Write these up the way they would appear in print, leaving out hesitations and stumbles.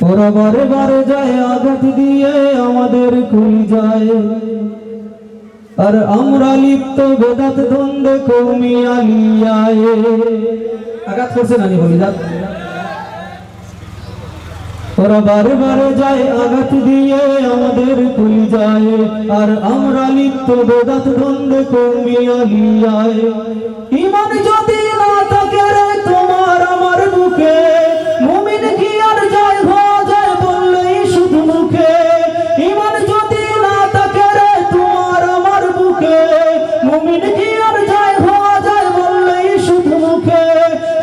ওরা বারে বারে যায় আঘাত দিয়ে আমাদের কলিজায়, আর আমরা লিপ্ত বেদাত দ্বন্দ্বে কওমি আলিয়ায়। আঘাত করছে না কলিজাত? ওরা বারে বারে যায় আঘাত দিয়ে আমাদের কলিজায়, আর আমরা লিপ্ত বেদাত দ্বন্দ্বে কওমি আলিয়ায়। ঈমান যদি না থাকে রে তোমার আমার বুকে, মুমিন কি আর জয় হওয়া যায় বললেই শুধু মুখে। ঈমান যদি না থাকে রে তোমার আমার বুকে, মুমিন কি আর জয় হওয়া যায় বললেই শুধু মুখে।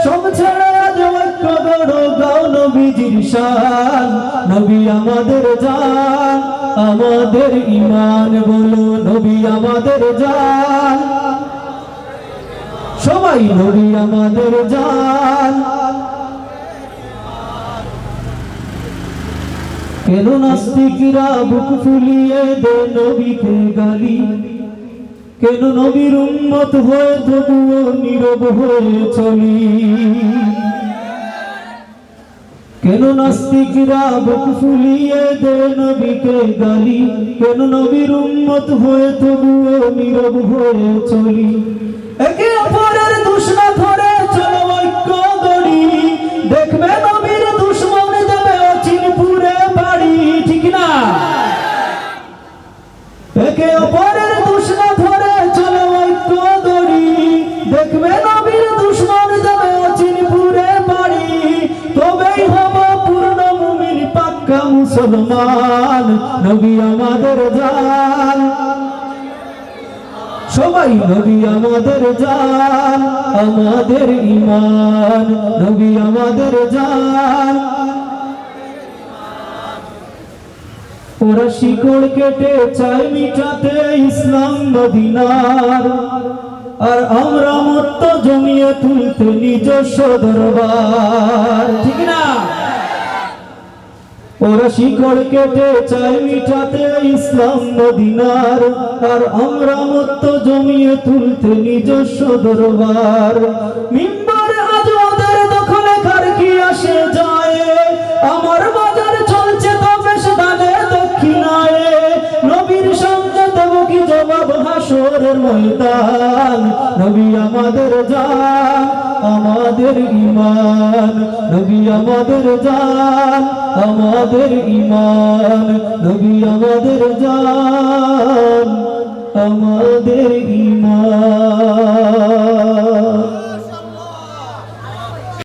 সব ছেড়ে আজ ঐক্য গড়ো, গাও নবীজির শান। নবী আমাদের জান, আমাদের ঈমান, বলো নবী আমাদের জান। সবাই নবী আমাদের জান। কেন নাস্তিকরা বুক ফুলিয়ে দেয় নবীকে গালি? কেন নবীর উম্মত হয়ে তবুও নীরব হয়ে চলি? কেন নাস্তিকরা বুক ফুলিয়ে দেয় নবীকে গালি? কেন নবীর উম্মত হয়ে তবুও নীরব হয়ে চলি? একে অপরের দুশমন ধরে চলো ঐক্য গড়ি, দেখবে নবীর দুশমন দেবে অচিনপুরে বাড়ি, ঠিক না? একে অপরের দুশমন ধরে চলো ঐক্য গড়ি, দেখবে নবীর দুশমন দেবে অচিনপুরে বাড়ি। তবেই হব পূর্ণ মুমিন পাক্কা মুসলমান। নবী আমাদের জান, সবাই নবী আমাদের জান, আমাদের ঈমান। নবী আমাদের জান। ওরা শিকড় কেটে চায় মিটাতে ইসলাম মদিনার, আর আমরা মত্ত জমিয়ে তুলতে নিজস্ব দরবার, ঠিক না? ওরা শিকড় কেটে চায় মিটাতে ইসলাম মদিনার, আর আমরা মত্ত জমিয়ে তুলতে নিজস্ব দরবার। মিম্বার আজ ওদের দখলে, কার কি আসে যায়? আমার বাজার চলছে তো বেশ দানে দক্ষিণায়। নবীর সামনে দেব কি জবাব হাসরের ময়দান? নবী আমাদের জান, আমাদের ঈমান। নবী আমাদের জান, আমাদের ঈমান। নবী আমাদের জান, আমাদের ঈমান।